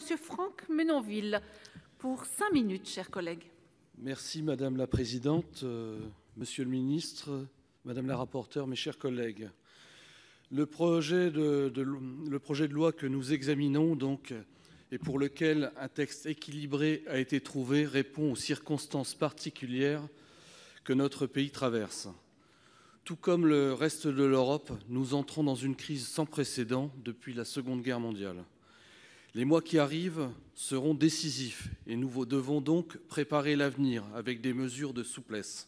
Monsieur Franck Menonville, pour 5 minutes, chers collègues. Merci Madame la Présidente, Monsieur le Ministre, Madame la Rapporteure, mes chers collègues. Le projet de loi que nous examinons donc, et pour lequel un texte équilibré a été trouvé, répond aux circonstances particulières que notre pays traverse. Tout comme le reste de l'Europe, nous entrons dans une crise sans précédent depuis la Seconde Guerre mondiale. Les mois qui arrivent seront décisifs et nous devons donc préparer l'avenir avec des mesures de souplesse.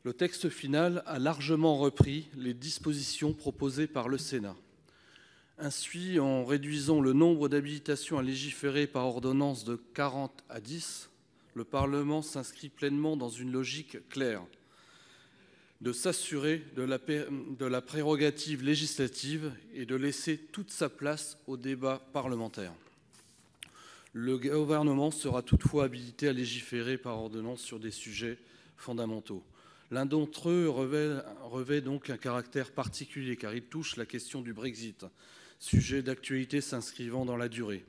Le texte final a largement repris les dispositions proposées par le Sénat. Ainsi, en réduisant le nombre d'habilitations à légiférer par ordonnance de 40 à 10, le Parlement s'inscrit pleinement dans une logique claire de s'assurer de la prérogative législative et de laisser toute sa place au débat parlementaire. Le gouvernement sera toutefois habilité à légiférer par ordonnance sur des sujets fondamentaux. L'un d'entre eux revêt donc un caractère particulier car il touche la question du Brexit, sujet d'actualité s'inscrivant dans la durée.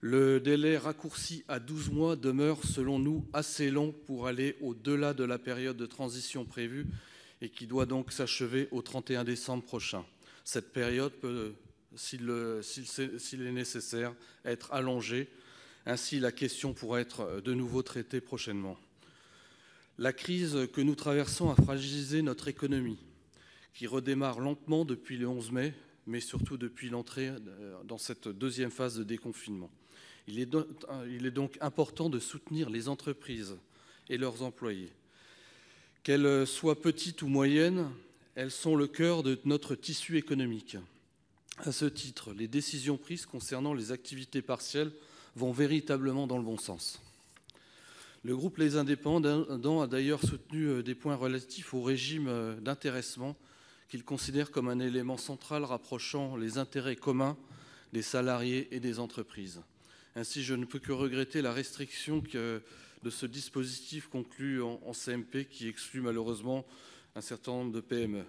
Le délai raccourci à 12 mois demeure, selon nous, assez long pour aller au-delà de la période de transition prévue et qui doit donc s'achever au 31 décembre prochain. Cette période peut, s'il est nécessaire, être allongée. Ainsi, la question pourra être de nouveau traitée prochainement. La crise que nous traversons a fragilisé notre économie, qui redémarre lentement depuis le 11 mai, mais surtout depuis l'entrée dans cette deuxième phase de déconfinement. Il est donc important de soutenir les entreprises et leurs employés. Qu'elles soient petites ou moyennes, elles sont le cœur de notre tissu économique. À ce titre, les décisions prises concernant les activités partielles vont véritablement dans le bon sens. Le groupe Les Indépendants a d'ailleurs soutenu des points relatifs au régime d'intéressement qu'il considère comme un élément central rapprochant les intérêts communs des salariés et des entreprises. Ainsi, je ne peux que regretter la restriction de ce dispositif conclu en CMP qui exclut malheureusement un certain nombre de PME.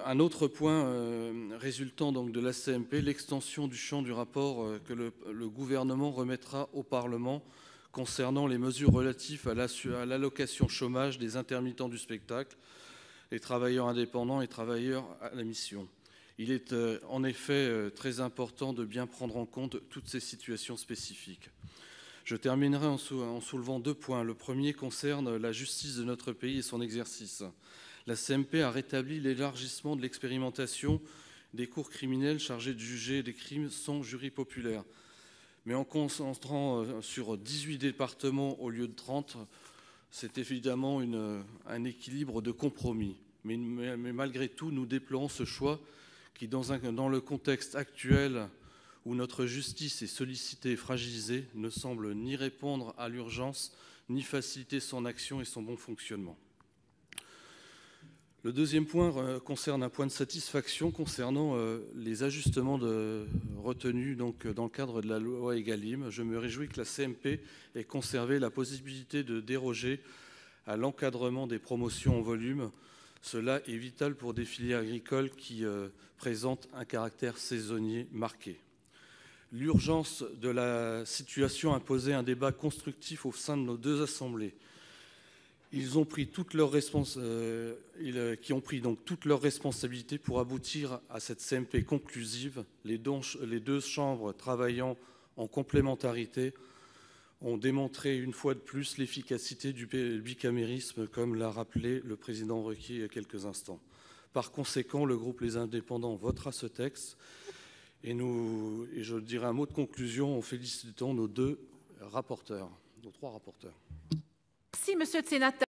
Un autre point résultant donc de la CMP, l'extension du champ du rapport que le gouvernement remettra au Parlement concernant les mesures relatives à l'allocation chômage des intermittents du spectacle, les travailleurs indépendants et travailleurs à la mission. Il est en effet très important de bien prendre en compte toutes ces situations spécifiques. Je terminerai en soulevant 2 points. Le premier concerne la justice de notre pays et son exercice. La CMP a rétabli l'élargissement de l'expérimentation des cours criminelles chargées de juger des crimes sans jury populaire. Mais en concentrant sur 18 départements au lieu de 30, c'est évidemment un équilibre de compromis. Mais malgré tout, nous déplorons ce choix qui, dans le contexte actuel où notre justice est sollicitée et fragilisée, ne semble ni répondre à l'urgence, ni faciliter son action et son bon fonctionnement. Le deuxième point concerne un point de satisfaction concernant les ajustements retenus donc, dans le cadre de la loi Egalim. Je me réjouis que la CMP ait conservé la possibilité de déroger à l'encadrement des promotions en volume. Cela est vital pour des filières agricoles qui présentent un caractère saisonnier marqué. L'urgence de la situation imposait un débat constructif au sein de nos 2 assemblées. Ils ont pris toutes leurs responsabilités pour aboutir à cette CMP conclusive. Les 2 chambres travaillant en complémentarité ont démontré une fois de plus l'efficacité du bicamérisme, comme l'a rappelé le président Requier il y a quelques instants. Par conséquent, le groupe Les Indépendants votera ce texte et je dirai un mot de conclusion en félicitant nos 3 rapporteurs. Merci, monsieur le sénateur.